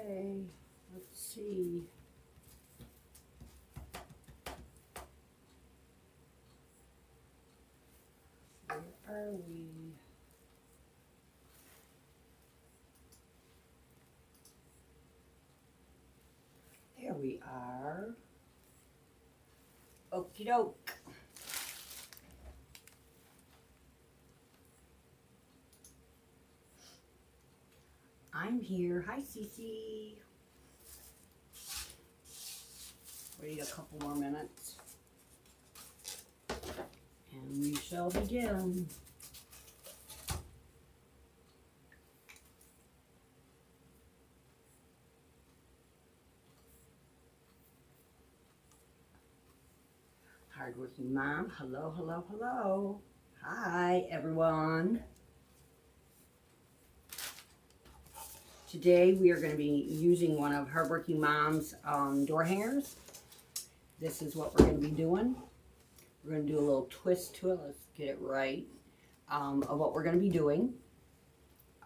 Okay, let's see. Where are we? There we are. Okie doke. I'm here. Hi, Cece. Wait a couple more minutes. And we shall begin. Hardworking Mom, hello, hello, hello. Hi, everyone. Today we are going to be using one of Hardworking Mom's door hangers. This is what we're going to be doing. We're going to do a little twist to it. Let's get it right. Of what we're going to be doing.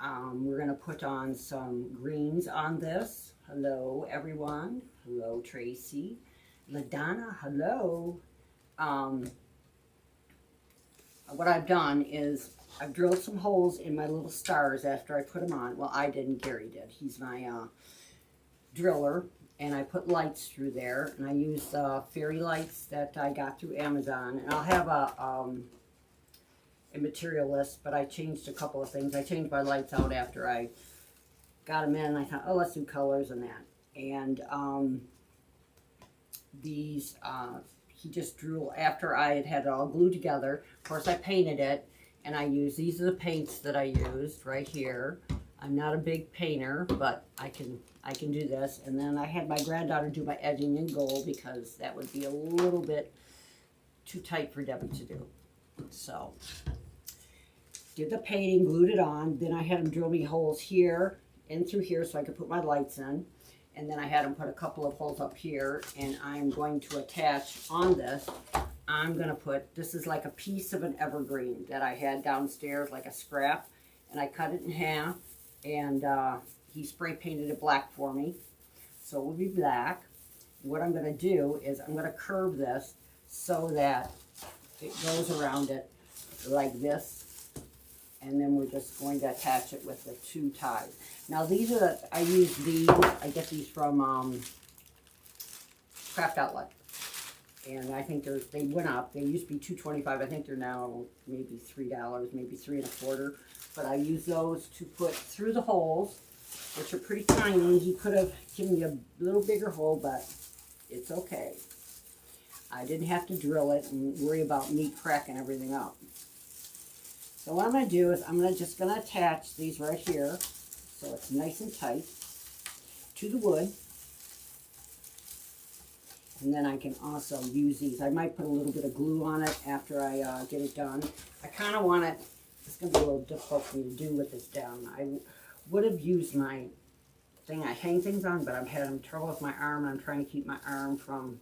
We're going to put on some greens on this. Hello, everyone. Hello, Tracy. LaDonna, hello. What I've done is I've drilled some holes in my little stars after I put them on. Well, I didn't, Gary did. He's my driller, and I put lights through there, and I used fairy lights that I got through Amazon, and I'll have a material list, but I changed a couple of things. I changed my lights out after I got them in, and I thought, oh, let's do colors and that. And these he just drew after I had it all glued together. Of course, I painted it, and I used, these are the paints that I used right here. I'm not a big painter, but I can do this. And then I had my granddaughter do my edging in gold because that would be a little bit too tight for Debbie to do. So, did the painting, glued it on. Then I had them drill me holes here and through here so I could put my lights in. And then I had them put a couple of holes up here, and I'm going to attach on this. I'm going to put, this is like a piece of an evergreen that I had downstairs, like a scrap, and I cut it in half, and he spray painted it black for me, so it will be black. What I'm going to do is I'm going to curve this so that it goes around it like this, and then we're just going to attach it with the 2 ties. Now these are, I use these, I get these from Craft Outlet. And I think they went up. They used to be $2.25. I think they're now maybe $3, maybe $3.25. But I use those to put through the holes, which are pretty tiny. He could have given me a little bigger hole, but it's okay. I didn't have to drill it and worry about me cracking everything up. So what I'm going to do is I'm just going to attach these right here, so it's nice and tight, to the wood. And then I can also use these. I might put a little bit of glue on it after I get it done. I kind of want it, it's going to be a little difficult for me to do with this down. I would have used my thing I hang things on, but I'm having trouble with my arm, and I'm trying to keep my arm from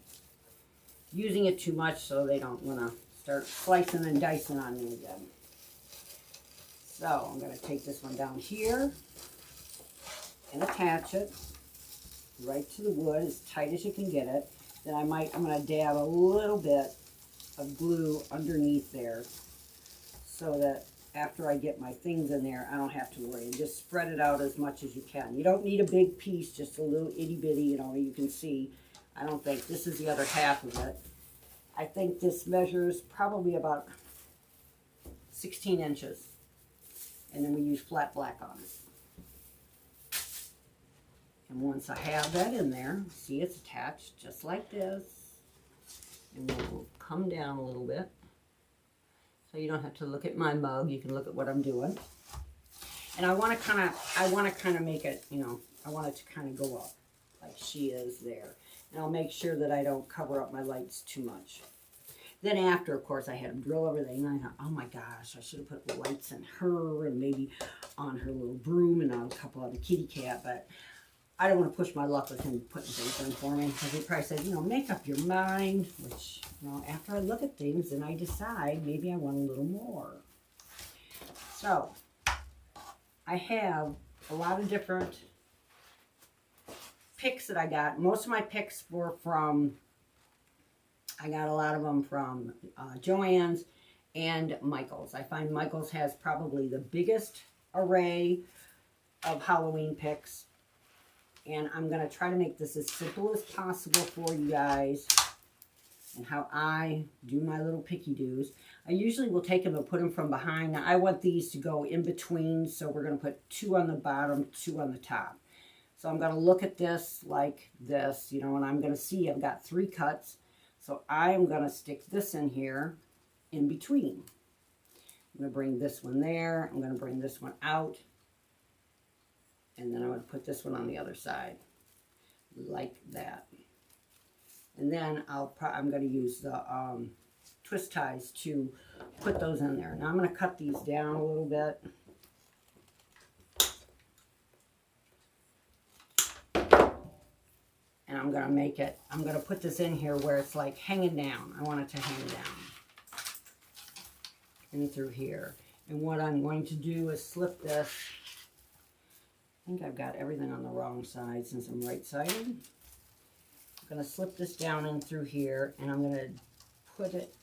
using it too much so they don't want to start slicing and dicing on me again. So I'm going to take this one down here and attach it right to the wood as tight as you can get it. Then I'm going to dab a little bit of glue underneath there so that after I get my things in there, I don't have to worry. And just spread it out as much as you can. You don't need a big piece, just a little itty bitty, you know, you can see. I don't think, this is the other half of it. I think this measures probably about 16 inches. And then we use flat black on it. And once I have that in there, see it's attached just like this. And we'll come down a little bit. So you don't have to look at my mug, you can look at what I'm doing. And I want to kind of make it, you know, I want it to kind of go up like she is there. And I'll make sure that I don't cover up my lights too much. Then after, of course, I had to drill everything, and I thought, oh my gosh, I should have put the lights in her and maybe on her little broom and on a couple of the kitty cat, but I don't want to push my luck with him putting things in for me, because he probably said, you know, make up your mind, which, you know, after I look at things and I decide maybe I want a little more. So, I have a lot of different picks that I got, most of my picks were from, I got a lot of them from Joann's and Michael's. I find Michael's has probably the biggest array of Halloween picks. And I'm going to try to make this as simple as possible for you guys and how I do my little picky doos. I usually will take them and put them from behind. Now, I want these to go in between, so we're going to put 2 on the bottom, 2 on the top. So I'm going to look at this like this, you know, and I'm going to see I've got 3 cuts. So I'm going to stick this in here in between. I'm going to bring this one there. I'm going to bring this one out. And then I'm going to put this one on the other side, like that. And then I'm going to use the twist ties to put those in there. Now I'm going to cut these down a little bit. And I'm going to make it, I'm going to put this in here where it's like hanging down. I want it to hang down. And through here. And what I'm going to do is slip this. I think I've got everything on the wrong side since I'm right-sided. I'm going to slip this down in through here, and I'm going to put it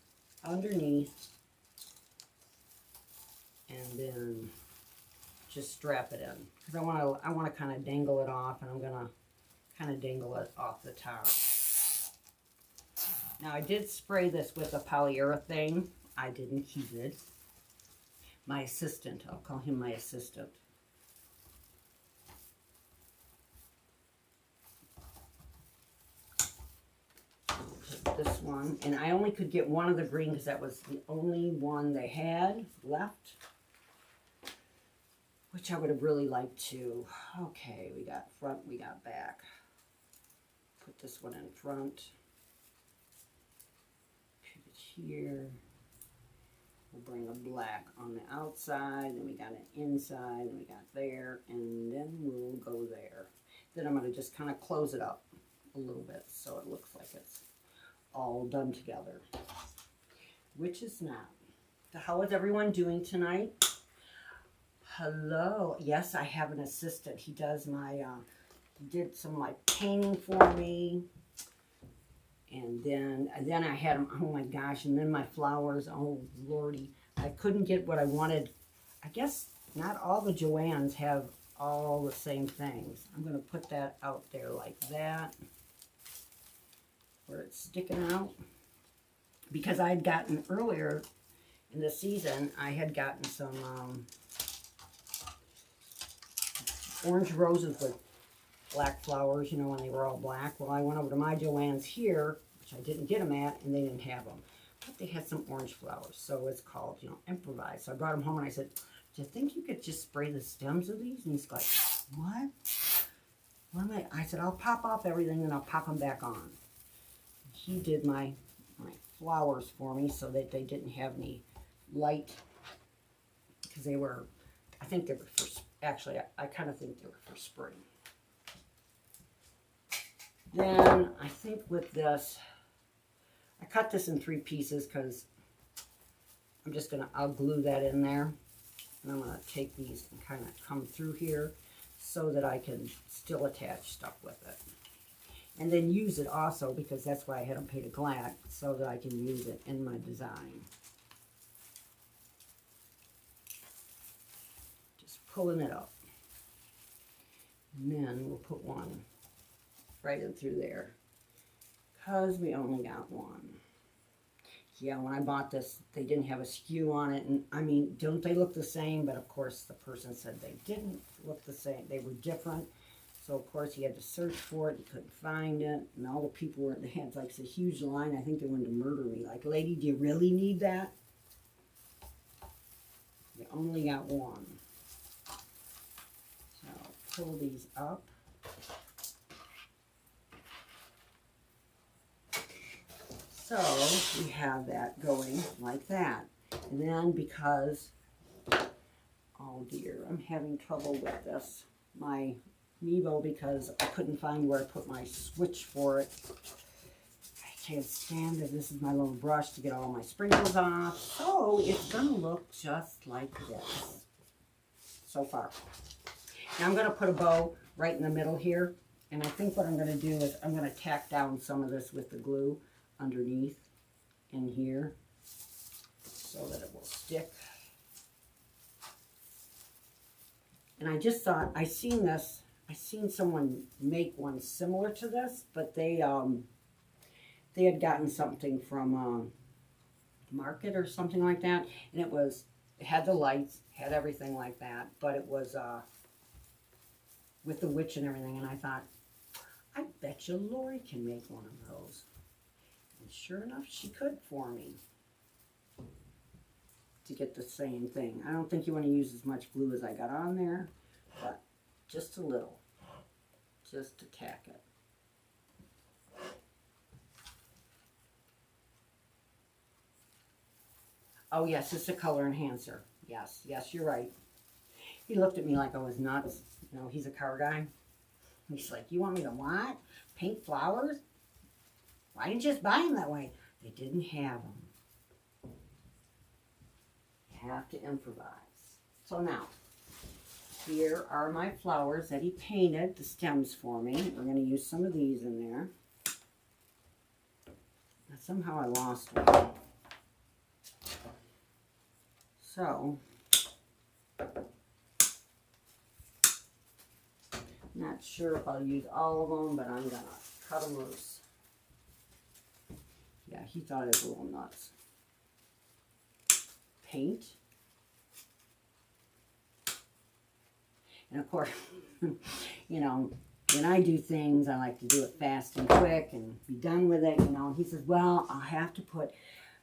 underneath, and then just strap it in. Because I want to kind of dangle it off, and I'm going to kind of dangle it off the top. Now, I did spray this with a polyurethane. I didn't heat it. My assistant, I'll call him my assistant. This one, and I only could get one of the green because that was the only one they had left, which I would have really liked to. Okay, we got front, we got back. Put this one in front. Put it here. We'll bring a black on the outside, then we got an inside, and we got there, and then we'll go there. Then I'm going to just kind of close it up a little bit so it looks like it's all done together, which is not. So how is everyone doing tonight? Hello. Yes, I have an assistant. He does my, he did some of my painting for me. And then I had him, oh my gosh, and then my flowers, oh lordy. I couldn't get what I wanted. I guess not all the Joann's have all the same things. I'm going to put that out there like that, where it's sticking out, because I had gotten earlier in the season, I had gotten some orange roses with black flowers, you know, when they were all black. Well, I went over to my Joann's here, which I didn't get them at, and they didn't have them, but they had some orange flowers, so it's called, you know, improvise. So I brought them home and I said, do you think you could just spray the stems of these? And he's like, what? What am I said, I'll pop off everything and I'll pop them back on. He did my flowers for me so that they didn't have any light, because they were, I think they were for, actually, I kind of think they were for spring. Then I think with this, I cut this in 3 pieces because I'm just going to, I'll glue that in there. And I'm going to take these and kind of come through here so that I can still attach stuff with it. And then use it also, because that's why I had them painted black, so that I can use it in my design. Just pulling it up. And then we'll put one right in through there, because we only got one. Yeah, when I bought this, they didn't have a SKU on it, and I mean, don't they look the same? But of course, the person said they didn't look the same. They were different. So, of course, he had to search for it. He couldn't find it. And all the people were, they had like a huge line. I think they wanted to murder me. Like, lady, do you really need that? You only got one. So, pull these up. So, we have that going like that. And then because, oh dear, I'm having trouble with this. My Mevo, because I couldn't find where I put my switch for it. I can't stand it. This is my little brush to get all my sprinkles off. So it's going to look just like this so far. Now I'm going to put a bow right in the middle here And I think what I'm going to do is I'm going to tack down some of this with the glue underneath in here so that it will stick. And I just thought, I seen someone make one similar to this, but they had gotten something from Market or something like that, and it had the lights, had everything like that, but it was with the witch and everything, and I thought, I bet you Lori can make one of those. And sure enough, she could for me to get the same thing. I don't think you want to use as much glue as I got on there, but just a little, just to tack it. Oh yes, it's a color enhancer. Yes, you're right. He looked at me like I was nuts. You know, he's a car guy. He's like, you want me to what? Paint flowers? Why didn't you just buy them that way? They didn't have them. You have to improvise. So now, here are my flowers that he painted, the stems for me. We're going to use some of these in there. Now, somehow I lost one. So, not sure if I'll use all of them, but I'm going to cut them loose. Yeah, he thought it was a little nuts. Paint. And of course, you know, when I do things, I like to do it fast and quick and be done with it, you know. And he says, well, I'll have to put,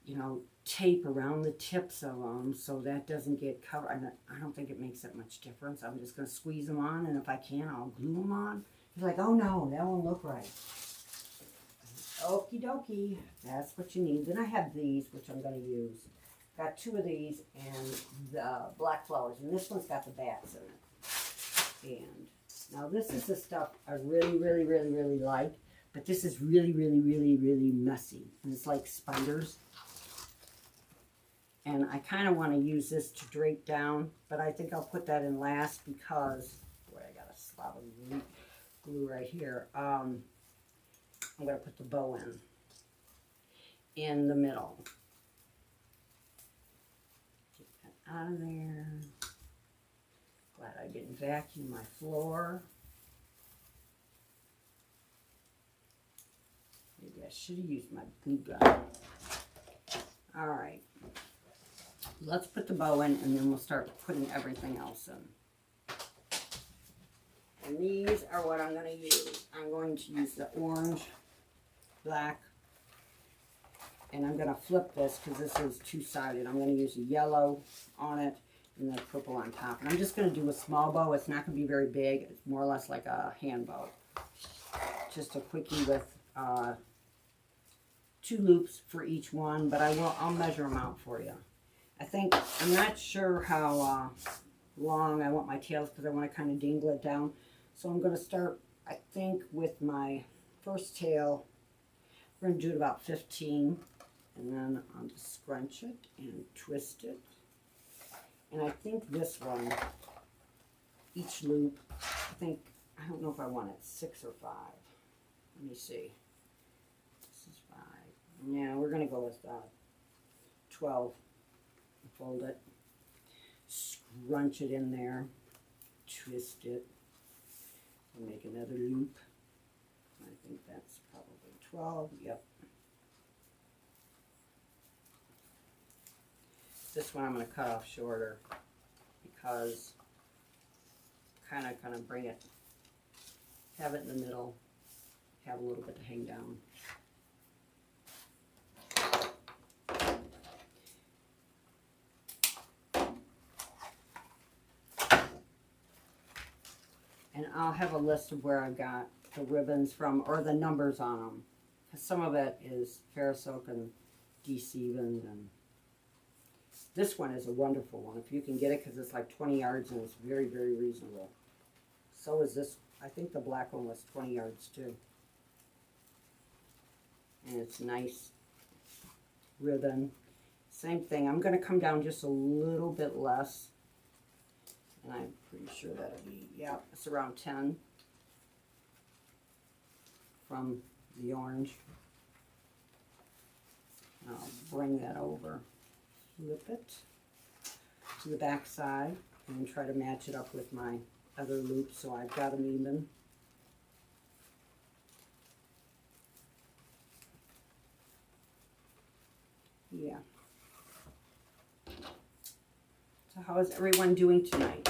you know, tape around the tips of them so that doesn't get covered. I don't think it makes that much difference. I'm just going to squeeze them on, and if I can, I'll glue them on. He's like, oh no, that won't look right. Okie dokie, that's what you need. Then I have these, which I'm going to use. Got two of these and the black flowers, and this one's got the bats in it. And now this is the stuff I really like, but this is really messy, and it's like spiders. And I kind of want to use this to drape down, but I think I'll put that in last because, boy, I got a slob of glue right here. I'm going to put the bow in the middle. Get that out of there. Glad I didn't vacuum my floor. Maybe I should have used my glue gun. All right. Let's put the bow in, and then we'll start putting everything else in. And these are what I'm going to use. I'm going to use the orange, black, and I'm going to flip this because this is two-sided. I'm going to use a yellow on it and then purple on top. And I'm just going to do a small bow. It's not going to be very big. It's more or less like a hand bow. Just a quickie with 2 loops for each one, but I'll measure them out for you. I'm not sure how long I want my tails because I want to kind of dangle it down. So I'm going to start, I think, with my first tail. We're going to do it about 15, and then I'll just scrunch it and twist it. And I think this one, each loop, I don't know if I want it 6 or 5. Let me see. This is 5. Yeah, we're going to go with 12. Fold it, scrunch it in there, twist it, and make another loop. I think that's probably 12. Yep. This one I'm going to cut off shorter because kind of bring it, have it in the middle, have a little bit to hang down. And I'll have a list of where I've got the ribbons from, or the numbers on them. Because some of it is Ferrosilk and Deceiving. And this one is a wonderful one. If you can get it, because it's like 20 yards and it's very reasonable. So is this. I think the black one was 20 yards too. And it's nice ribbon. Same thing. I'm going to come down just a little bit less. And I'm pretty sure that'll be, yeah, it's around 10. from the orange. I'll bring that over, flip it to the back side, and try to match it up with my other loops so I've got them even. Yeah. So how is everyone doing tonight?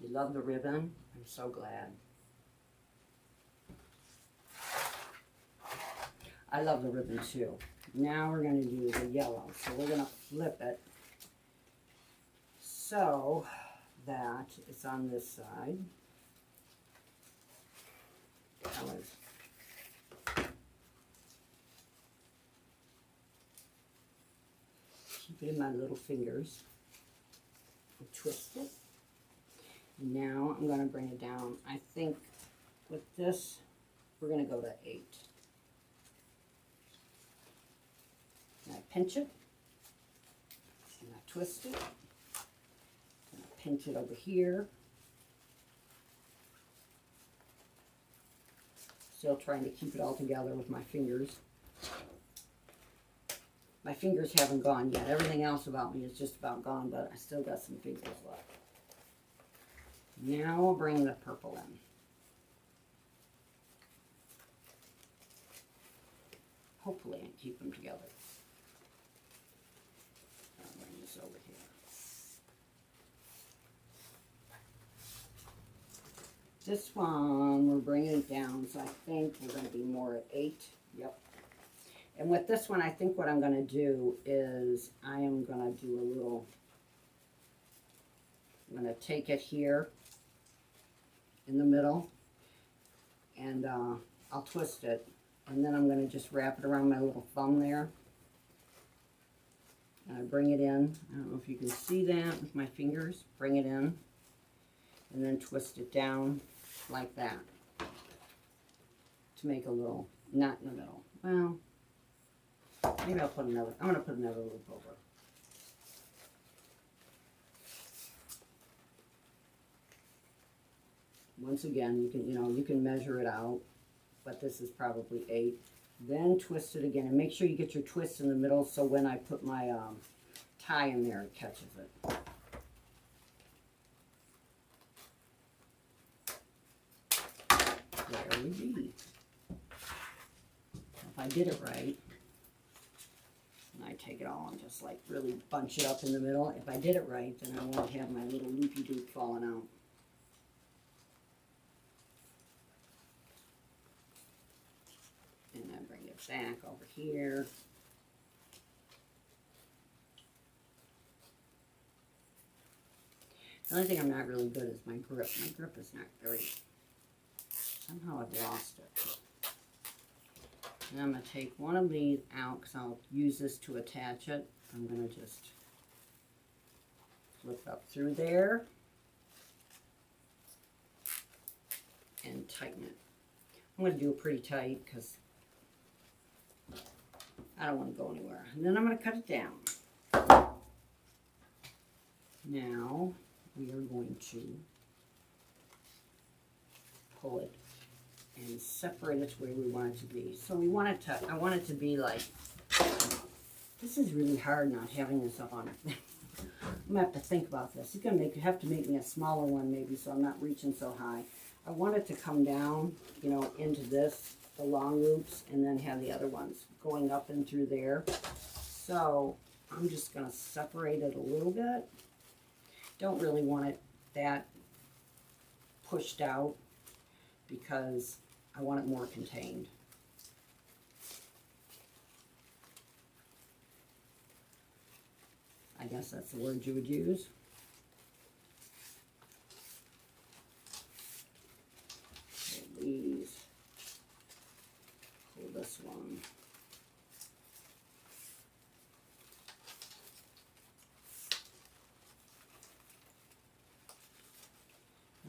You love the ribbon? I'm so glad. I love the ribbon too. Now we're going to do the yellow. So we're going to flip it so that it's on this side. Keep it in my little fingers. Twist it. Now I'm going to bring it down. I think with this, we're going to go to 8. And I pinch it, and I twist it, and I pinch it over here. Still trying to keep it all together with my fingers. My fingers haven't gone yet. Everything else about me is just about gone, but I still got some fingers left. Now I'll bring the purple in. Hopefully I can keep them together. I'll bring this over here. This one, we're bringing it down, so I think we're going to be more at 8. Yep. And with this one, I think what I'm going to do is I am going to do a little, I'm going to take it here in the middle, and I'll twist it, and then I'm going to just wrap it around my little thumb there. And I bring it in. I don't know if you can see that with my fingers. Bring it in, and then twist it down like that to make a little knot in the middle. Well, maybe I'll put another, I'm going to put another loop over. Once again, you can measure it out, but this is probably 8. Then twist it again, and make sure you get your twist in the middle so when I put my tie in there, it catches it. There we be. If I did it right, and I take it all and just like really bunch it up in the middle. If I did it right, then I won't have my little loopy-doop falling out. And I bring it back over here. The only thing I'm not really good is my grip. My grip is not great. Somehow I've lost it. And I'm going to take one of these out because I'll use this to attach it. I'm going to just flip up through there and tighten it. I'm going to do it pretty tight because I don't want to go anywhere. And then I'm going to cut it down. Now we are going to pull it and separate it to where we want it to be. So we want it to, I want it to be like, this is really hard not having this up on it. I'm going to have to think about this. You're going to have to make me a smaller one maybe so I'm not reaching so high. I want it to come down, into this, the long loops, and then have the other ones going up and through there. So I'm just going to separate it a little bit. Don't really want it that pushed out because I want it more contained. I guess that's the word you would use. Pull these. Pull this one.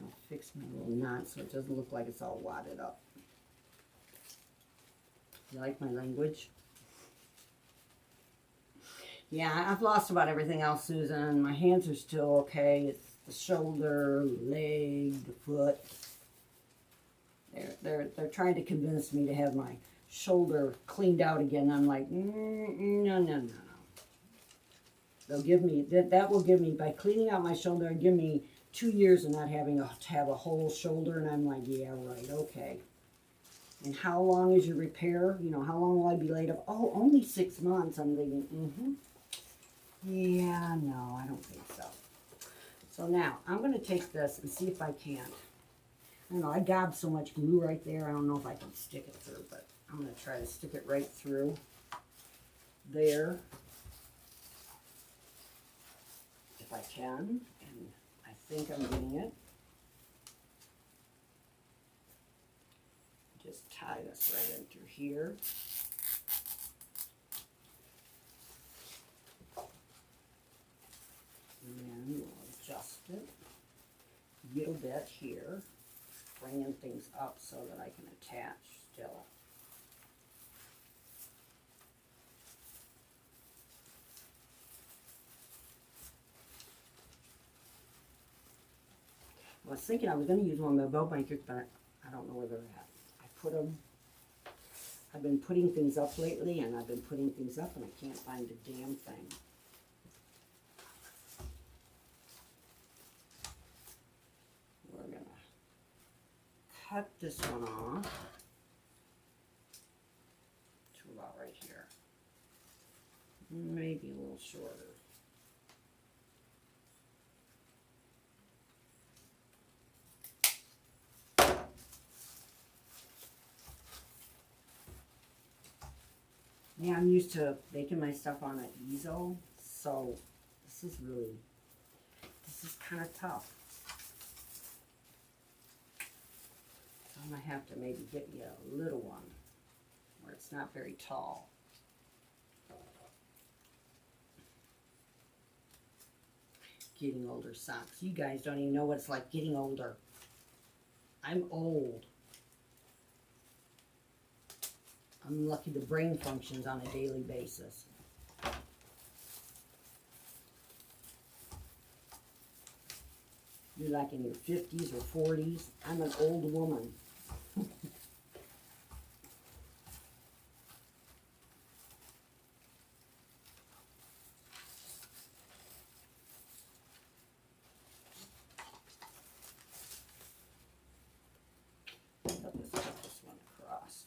I'll fix my little knot so it doesn't look like it's all wadded up. You like my language? Yeah, I've lost about everything else, Susan. My hands are still okay. It's the shoulder, leg, the foot. They're trying to convince me to have my shoulder cleaned out again. I'm like, no, no, no, no. They'll give me, that will give me, by cleaning out my shoulder, give me 2 years of not having to have a whole shoulder. And I'm like, yeah, right, okay. And how long is your repair? You know, how long will I be laid up? Oh, only 6 months. I'm thinking, yeah, no, I don't think so. So now, I'm going to take this and see if I can't. I don't know, I dabbed so much glue right there, I don't know if I can stick it through, but I'm going to try to stick it right through there. If I can, and I think I'm getting it. Just tie this right in through here. And then we'll adjust it a little bit here, bringing things up so that I can attach still. I was thinking I was going to use one of my bow blankets, but I don't know where they're at. I've been putting things up lately, and I've been putting things up, and I can't find a damn thing. We're going to cut this one off to about right here. Maybe a little shorter. Yeah, I'm used to making my stuff on an easel, so this is kind of tough. So I'm going to have to maybe get you a little one where it's not very tall. Getting older sucks. You guys don't even know what it's like getting older. I'm old. I'm lucky the brain functions on a daily basis. You're like in your 50s or 40s. I'm an old woman. Let's cut this one across.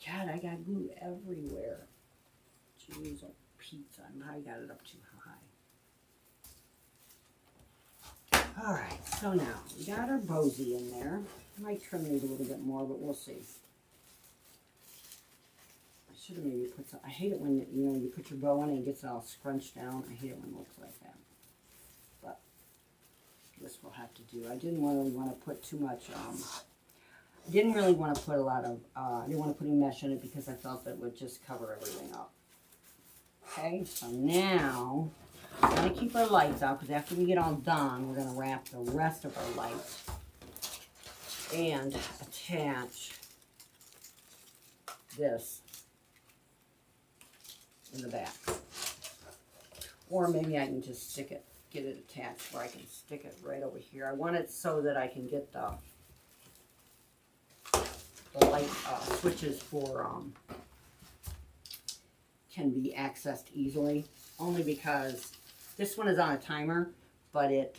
God, I got glue everywhere. Jeez, oh pizza, I got it up too high. All right, so now we got our bowsy in there. I might trim these a little bit more, but we'll see. I should have maybe put some. I hate it when you put your bow in and it gets all scrunched down. I hate it when it looks like that. But this we'll have to do. I didn't really want to put too much. Didn't really want to put a lot of, I didn't want to put any mesh in it because I felt that would just cover everything up. Okay, so now, we're going to keep our lights out because after we get all done, we're going to wrap the rest of our lights and attach this in the back. Or maybe I can just stick it, get it attached where I can stick it right over here. I want it so that I can get the light switches for can be accessed easily, only because this one is on a timer, but it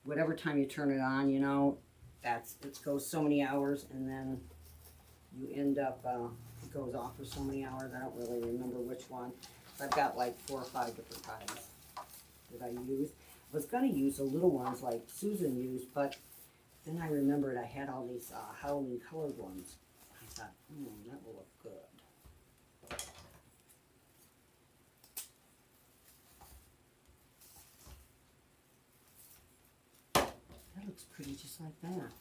whatever time you turn it on, it goes so many hours, and then you end up, it goes off for so many hours. I don't really remember which one. I've got like 4 or 5 different kinds that I use. I was going to use the little ones like Susan used, but then I remembered I had all these Halloween colored ones. I thought, that will look good. That looks pretty just like that.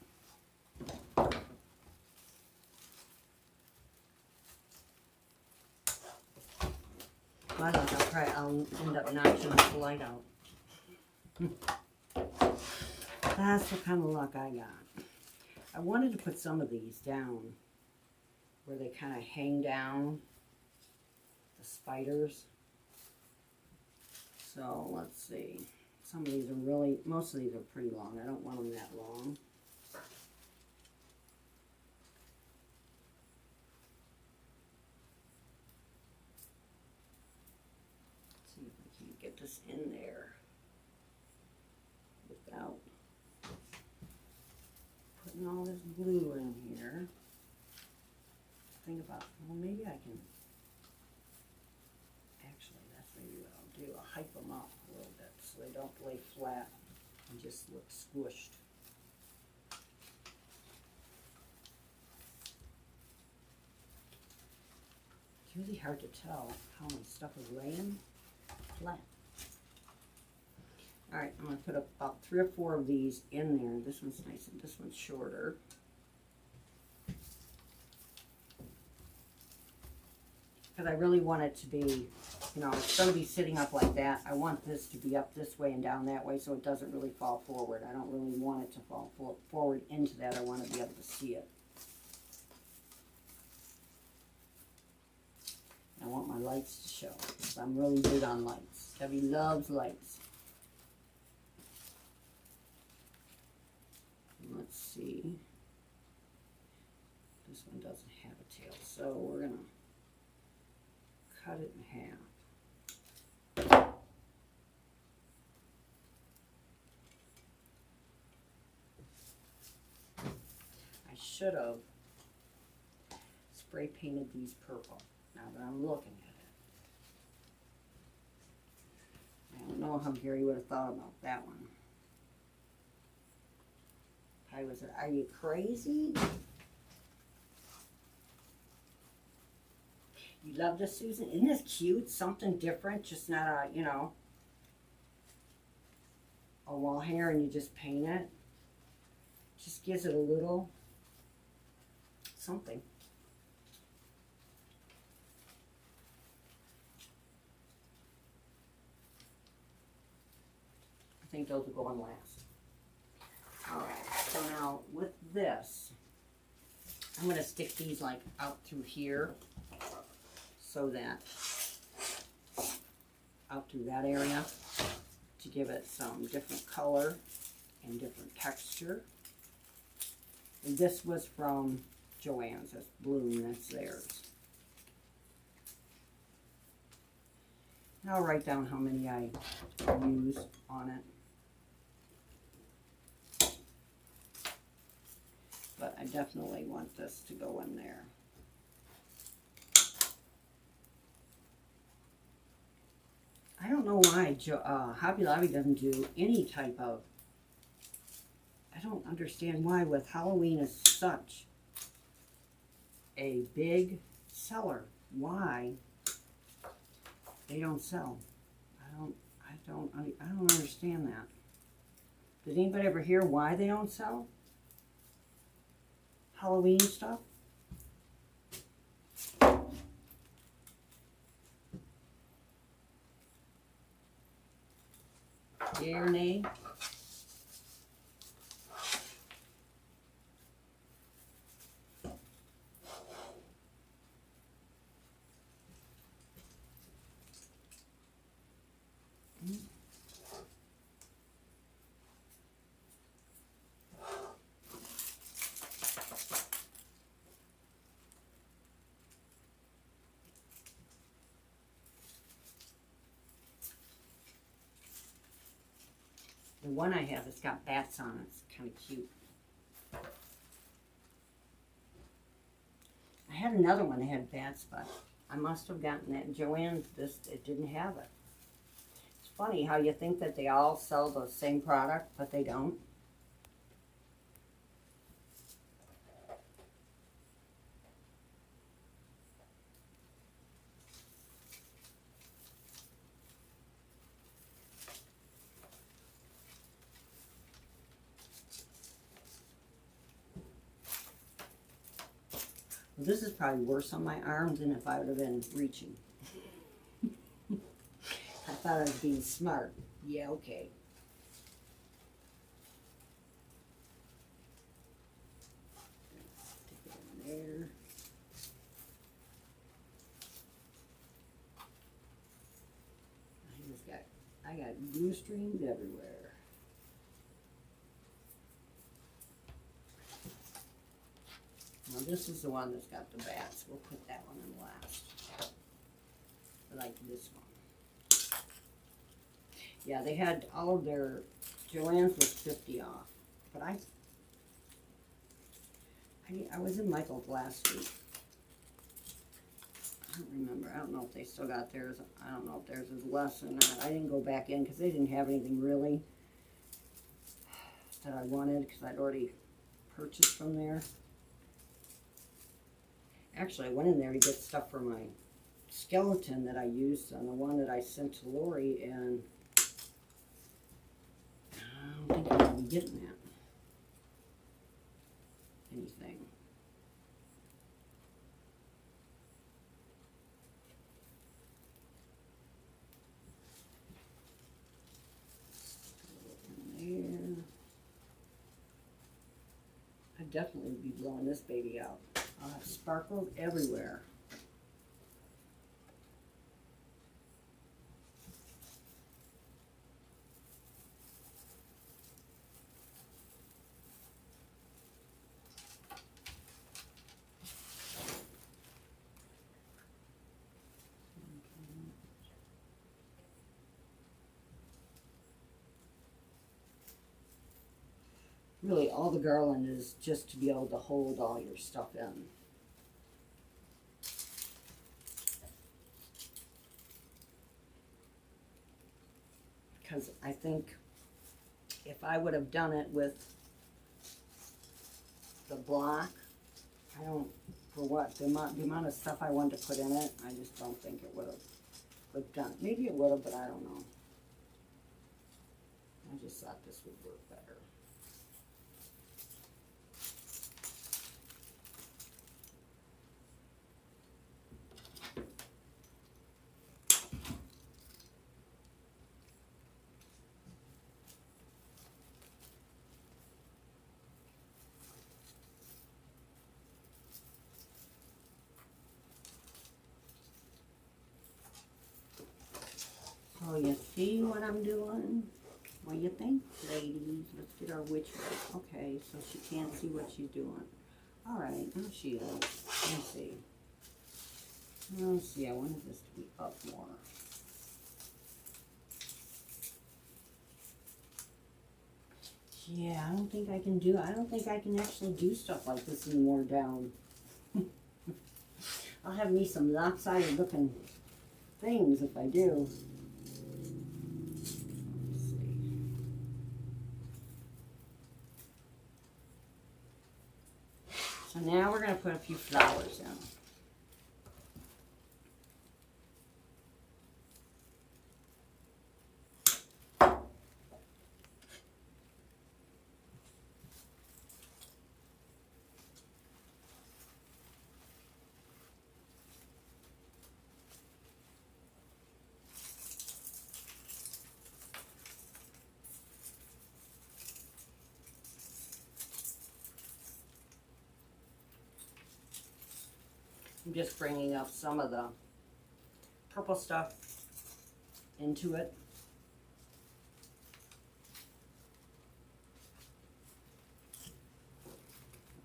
I think I'll end up notching this light out. That's what kind of luck I got. I wanted to put some of these down where they kind of hang down, the spiders. So let's see. Some of these are really, most of these are pretty long. I don't want them that long. Let's see if I can get this in there without putting all this glue in here. Think about, well, maybe I can, actually, that's maybe what I'll do. I'll hype them up a little bit so they don't lay flat and just look squished. It's really hard to tell how much stuff is laying flat. Alright, I'm going to put about 3 or 4 of these in there. This one's nice and this one's shorter. Because I really want it to be, it's going to be sitting up like that. I want this to be up this way and down that way so it doesn't really fall forward. I don't really want it to fall forward into that. I want to be able to see it. I want my lights to show because I'm really big on lights. Debbie loves lights. Let's see. This one doesn't have a tail, so we're going to cut it in half. I should have spray painted these purple now that I'm looking at it. I don't know how Gary would have thought about that one. I was, are you crazy? You love this, Susan? Isn't this cute? Something different, just not a, a wall hanger and you just paint it. Just gives it a little something. I think those will go on last. Alright, so now with this, I'm going to stick these like out through here. So that, out through that area to give it some different color and different texture. And this was from Joann's, that's Bloom, that's theirs. Now I'll write down how many I use on it. But I definitely want this to go in there. I don't know why Hobby Lobby doesn't do any type of, I don't understand why with Halloween is such a big seller, why they don't sell. I don't understand that. Did anybody ever hear why they don't sell Halloween stuff? Yay or nay? The one I have has got bats on it. It's kind of cute. I had another one that had bats, but I must have gotten that. Joann's, it didn't have it. It's funny how you think that they all sell the same product, but they don't. Well, this is probably worse on my arms than if I would have been reaching. I thought I was being smart. Yeah, okay. Stick it in there. I got glue streams everywhere. Now this is the one that's got the bats. We'll put that one in last. I like this one. Yeah, they had all of their, Joann's was 50 off. But I was in Michael's last week. I don't remember. I don't know if they still got theirs. I don't know if theirs is less or not. I didn't go back in because they didn't have anything really that I wanted because I'd already purchased from there. Actually, I went in there to get stuff for my skeleton that I used on the one that I sent to Lori, and I don't think I'm going to be getting that. Anything. In there. I definitely would be blowing this baby out. I'll have sparkles everywhere. Really, all the garland is just to be able to hold all your stuff in. Because I think if I would have done it with the block, I don't, for what, the amount of stuff I wanted to put in it, I just don't think it would have done. Maybe it would have, but I don't know. I just thought this would work better. So you see what I'm doing? What do you think, ladies? Let's get our witch right. Okay, so she can't see what she's doing. All right, now she is. Let me see. Let's see, I wanted this to be up more. Yeah, I don't think I can actually do stuff like this anymore down. I'll have me some lopsided looking things if I do. So now we're going to put a few flowers in. I'm just bringing up some of the purple stuff into it.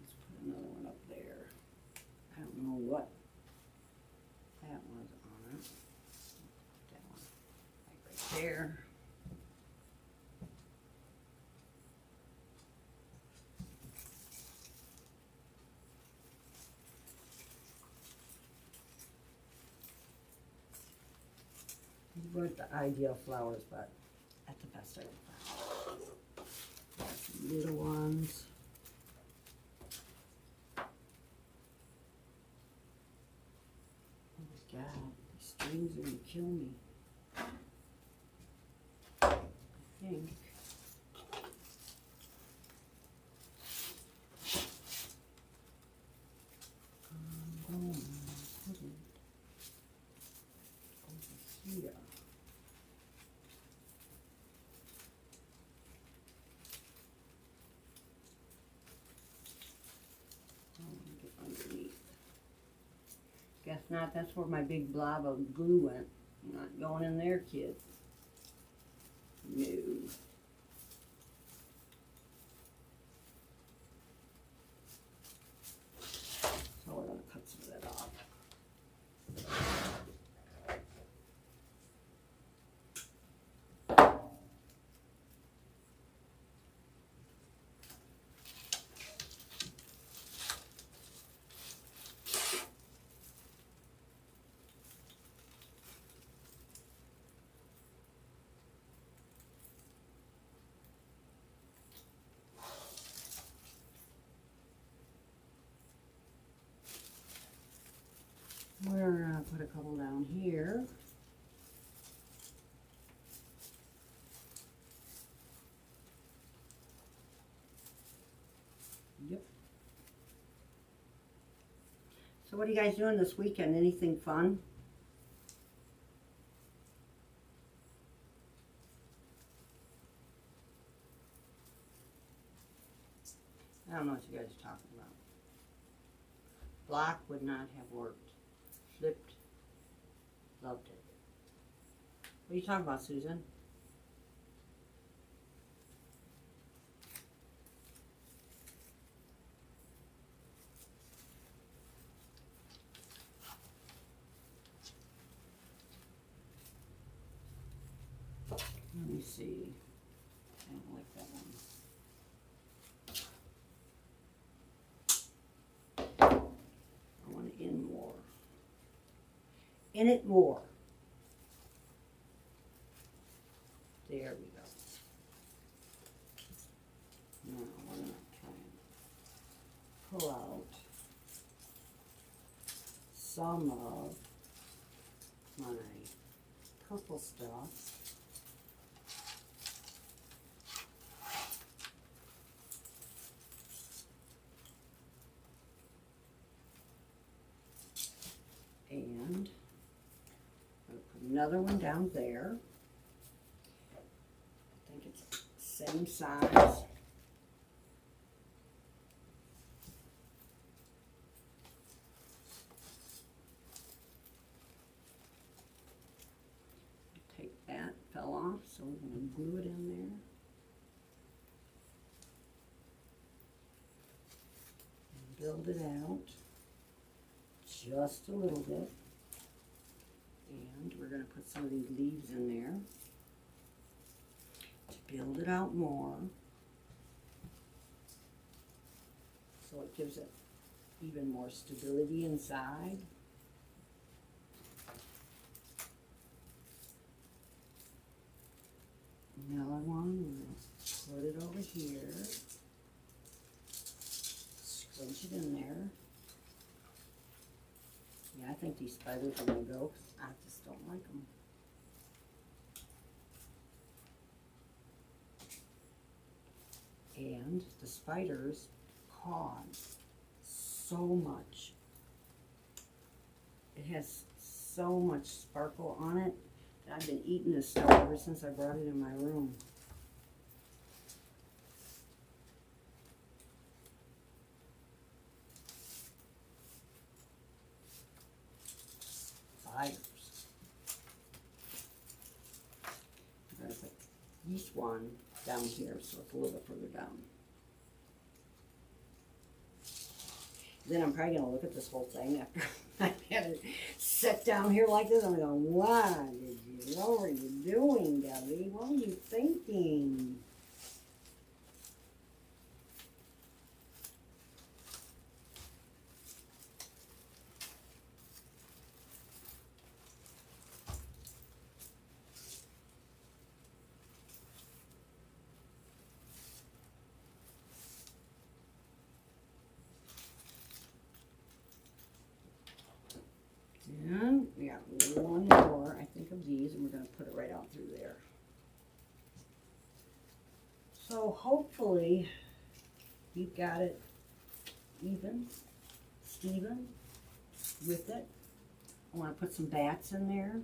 Let's put another one up there. I don't know what that was on it. That one right there. weren't the ideal flowers, but at the best I could find. Some little ones. Oh my God, these strings are gonna kill me. I think. Here. Get underneath. Guess not. That's where my big blob of glue went. Not going in there, kids. No. So we're going to cut some of that off. We're going to put a couple down here. Yep. So what are you guys doing this weekend? Anything fun? I don't know what you guys are talking about. Block would not have worked. Flipped. Loved it. What are you talking about, Susan? Let me see. I don't like that one. I want to in more. In it more. There we go. Now we're going to try and pull out some of my purple stuff. And I'll put another one down there. I think it's the same size. Take that, fell off, so we're going to glue it in there. And build it out. Just a little bit, and we're going to put some of these leaves in there to build it out more, so it gives it even more stability inside. Another one, we're going to put it over here, scrunch it in there. Yeah, I think these spiders are going to go because I just don't like them. And the spiders cause so much. It has so much sparkle on it that I've been eating this stuff ever since I brought it in my room. Spiders. I'm going to put each one down here so it's a little bit further down. Then I'm probably going to look at this whole thing after I had it set down here like this. I'm going, what are you doing, Debbie? What were you thinking? put it right out through there. So hopefully you've got it even, Steven, with it. I want to put some bats in there.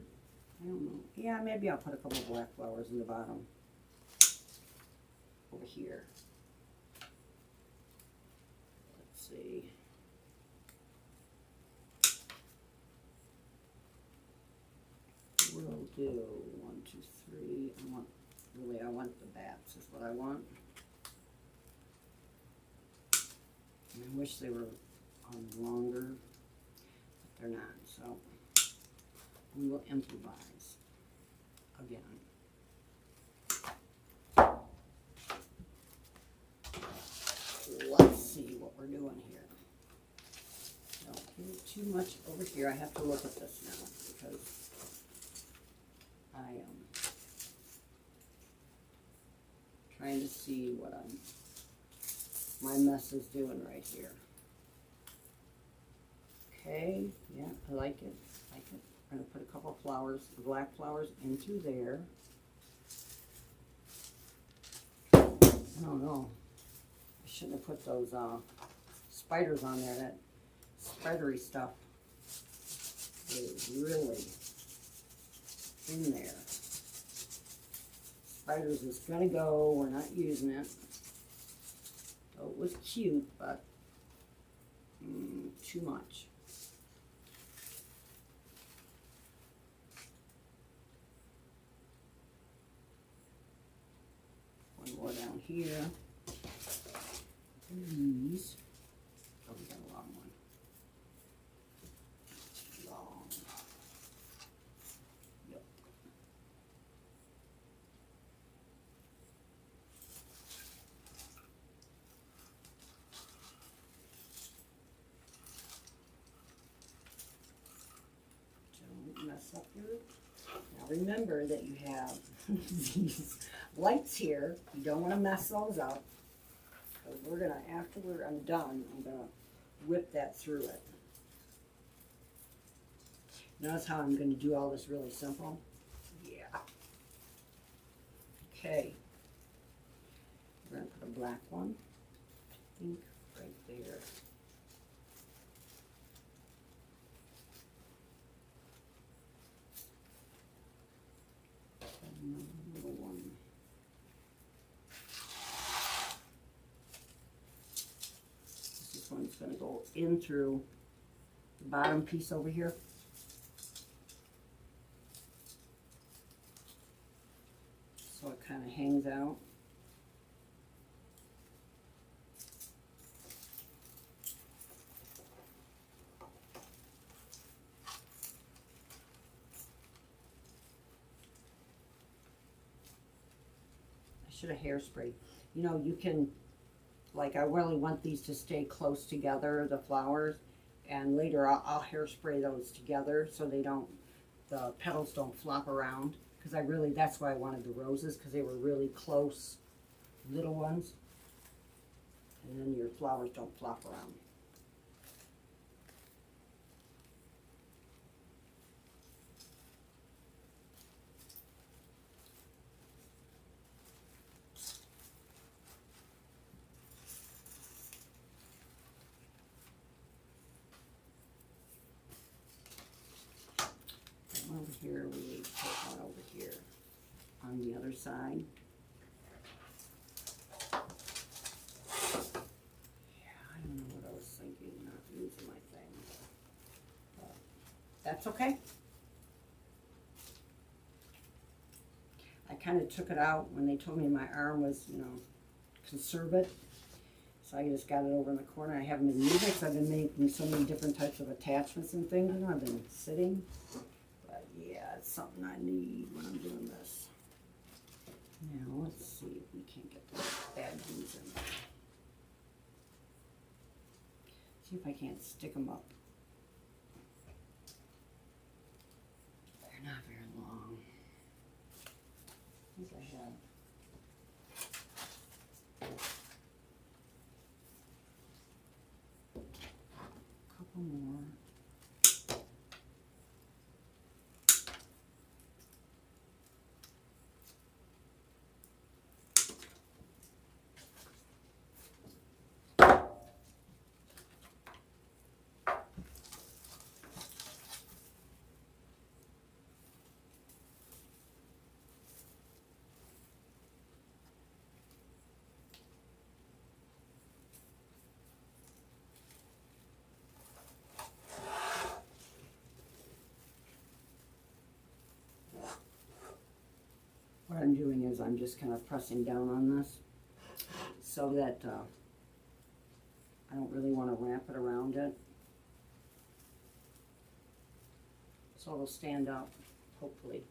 I don't know. Yeah, maybe I'll put a couple black flowers in the bottom. Over here. Let's see. We'll do 1, 2, 3. I want the bats is what I want. And I wish they were longer, but they're not, so we will improvise again. Let's see what we're doing here. Don't give it too much over here. I have to look at this now because I am trying to see what my mess is doing right here. Okay, yeah, I like it. I'm going to put a couple flowers, black flowers in through there. I don't know. I shouldn't have put those spiders on there. That spidery stuff is really in there. Spiders is going to go. We're not using it. So it was cute, but too much. One more down here. These. Oh, we got a long one. Long. Yep. Don't mess up your. Now remember that you have these lights here. You don't want to mess those up. Because we're going to, after I'm done, I'm going to whip that through it. Notice how I'm going to do all this really simple? Yeah. Okay. We're going to put a black one, I think, right there. Another little one. This one's going to go in through the bottom piece over here. So it kind of hangs out. I should have hairsprayed. You know, you can, like, I really want these to stay close together, the flowers, and later I'll hairspray those together so they don't, the petals don't flop around. Because that's why I wanted the roses, because they were really close little ones. And then your flowers don't flop around. Over here, we need to put one over here on the other side. Yeah, I don't know what I was thinking, not using my thing. But that's okay. I kind of took it out when they told me my arm was, you know, conservative. So I just got it over in the corner. I haven't been using it because I've been making so many different types of attachments and things. You know, I've been sitting. Yeah, it's something I need when I'm doing this. Now, let's see if we can't get those bad glue in there. See if I can't stick them up. They're not very long. I think I have. A couple more. what I'm doing is I'm just kind of pressing down on this so that I don't really want to wrap it around it. So it'll stand up, hopefully.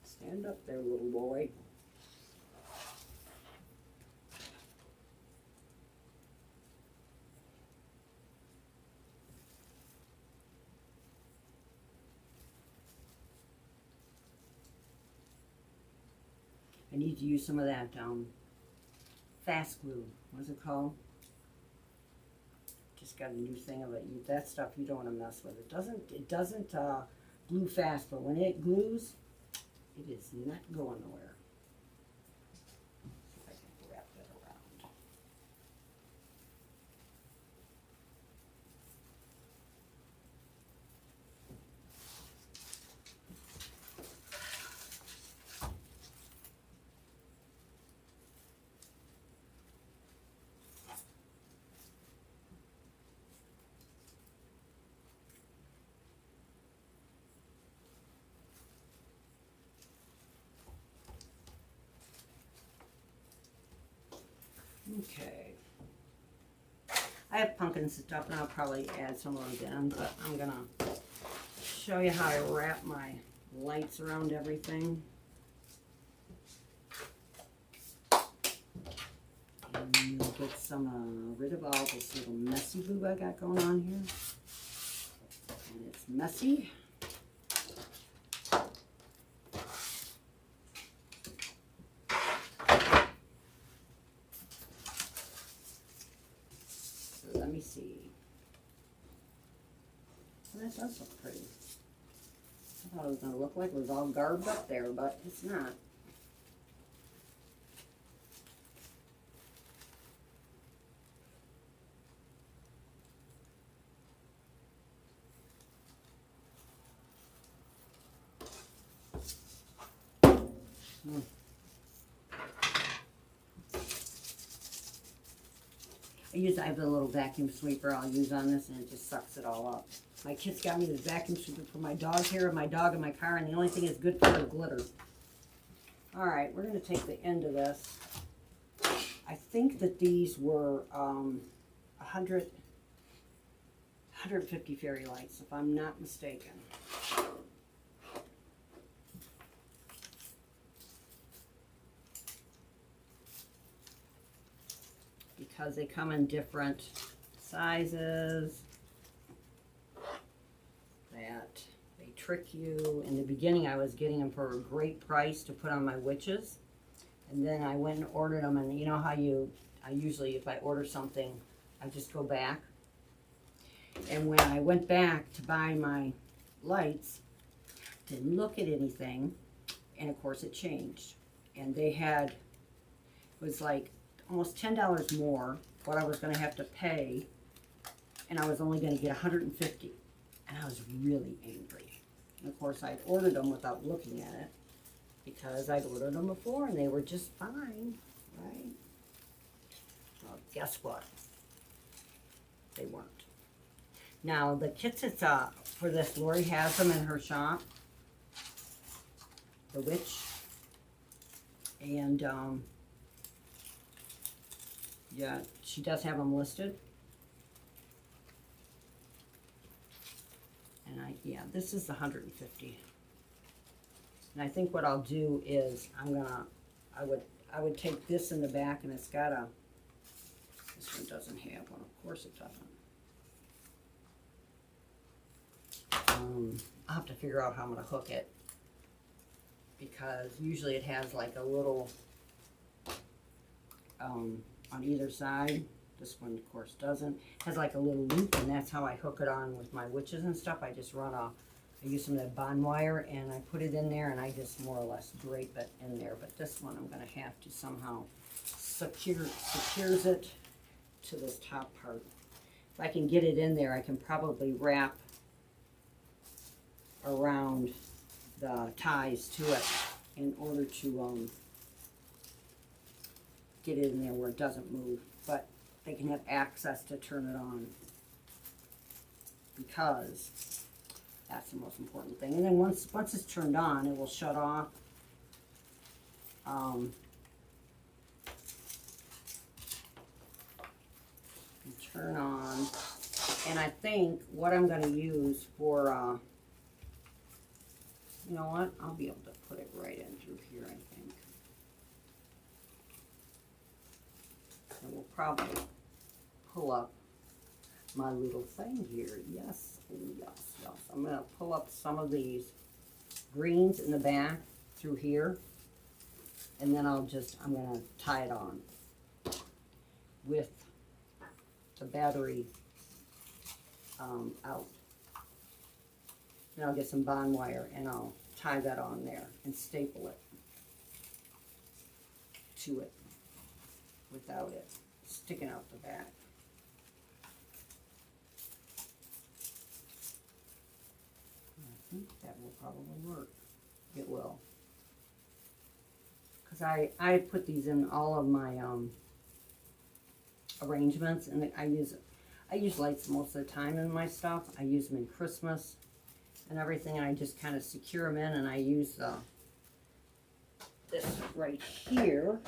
Stand up there, little boy. I need to use some of that fast glue. What's it called? Just got a new thing of it. That stuff you don't want to mess with. It doesn't glue fast, but when it glues, it is not going nowhere. See if I can wrap that around. Okay. I have pumpkins and stuff, and I'll probably add some of them, but I'm gonna show you how I wrap my lights around everything. And you get some rid of all this little messy glue I got going on here. And it's messy. Let me see. Well, that does look pretty. I thought it was going to look like it was all garbed up there, but it's not. I have a little vacuum sweeper I'll use on this, and it just sucks it all up. My kids got me this vacuum sweeper for my dog hair and my dog in my car, and the only thing is good for is glitter. All right, we're going to take the end of this. I think that these were 150 fairy lights, if I'm not mistaken. Because they come in different sizes, that they trick you. In the beginning, I was getting them for a great price to put on my witches, and then I went and ordered them, and you know how I usually, if I order something, I just go back, and when I went back to buy my lights, didn't look at anything, and of course it changed, and they had, it was like almost $10 more what I was going to have to pay, and I was only going to get 150, and I was really angry. And of course I'd ordered them without looking at it, because I'd ordered them before and they were just fine, right? Well, guess what? They weren't. Now the kits it's for this, Lori has them in her shop, the witch, and yeah, she does have them listed. And yeah, this is the 150. And I think what I'll do is I would take this in the back, and it's got a, this one doesn't have one, of course it doesn't. I'll have to figure out how I'm going to hook it, because usually it has like a little on either side. This one of course doesn't. It has like a little loop, and that's how I hook it on with my witches and stuff. I just run I use some of that bond wire, and I put it in there, and I just more or less drape it in there. But this one I'm going to have to somehow secures it to this top part. If I can get it in there, I can probably wrap around the ties to it in order to get it in there where it doesn't move, but they can have access to turn it on, because that's the most important thing. And then once it's turned on, it will shut off, turn on, and I think what I'm going to use for, you know what, I'll be able to put it right in through here, I think. And we'll probably pull up my little thing here. Yes, oh yes, yes. I'm going to pull up some of these greens in the back through here, and then I'm going to tie it on with the battery out. Then I'll get some bond wire and I'll tie that on there and staple it to it without it sticking out the back. I think that will probably work. It will. Because I put these in all of my arrangements, and I use lights most of the time in my stuff. I use them in Christmas and everything, and I just kind of secure them in, and I use this right here.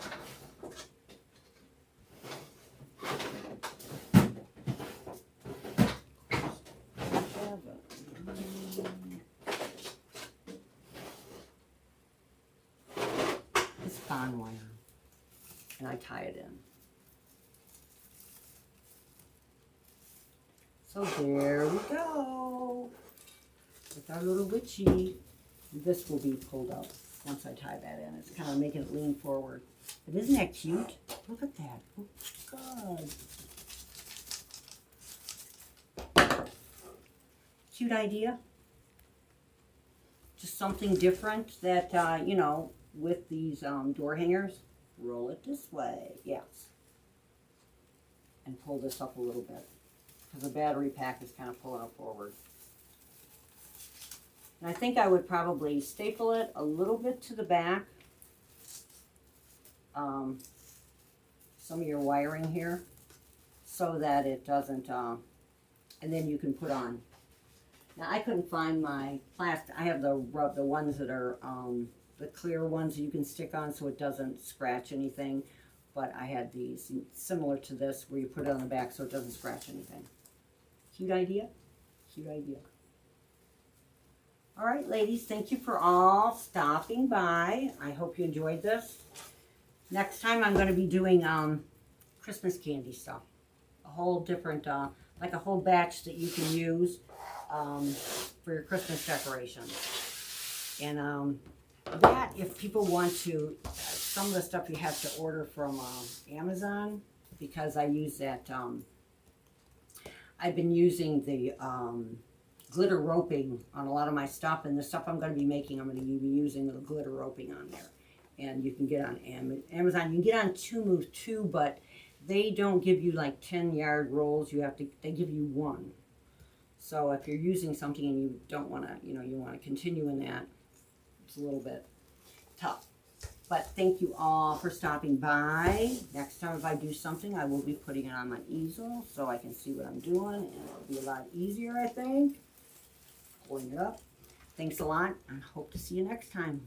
This bond wire, and I tie it in. So there we go, with our little witchy. This will be pulled out once I tie that in. It's kind of making it lean forward. But isn't that cute? Look at that. Oh, God. Cute idea. Just something different that, you know, with these door hangers. Roll it this way. Yes. And pull this up a little bit, because the battery pack is kind of pulling it forward. And I think I would probably staple it a little bit to the back. Some of your wiring here, so that it doesn't, and then you can put on. Now I couldn't find my plastic. I have the ones that are the clear ones you can stick on so it doesn't scratch anything. But I had these similar to this where you put it on the back so it doesn't scratch anything. Cute idea? Cute idea. All right, ladies, thank you for all stopping by. I hope you enjoyed this. Next time I'm going to be doing Christmas candy stuff. A whole different, like a whole batch that you can use for your Christmas decorations. And that, if people want to, some of the stuff you have to order from Amazon, because I use that, I've been using the glitter roping on a lot of my stuff, and the stuff I'm going to be making, I'm going to be using the glitter roping on there. And you can get on Amazon. You can get on Temu too, but they don't give you like 10-yard rolls. You have to, they give you one. So if you're using something and you don't want to, you know, you want to continue in that, it's a little bit tough. But thank you all for stopping by. Next time if I do something, I will be putting it on my easel so I can see what I'm doing, and it'll be a lot easier, I think. Pulling it up. Thanks a lot, and hope to see you next time.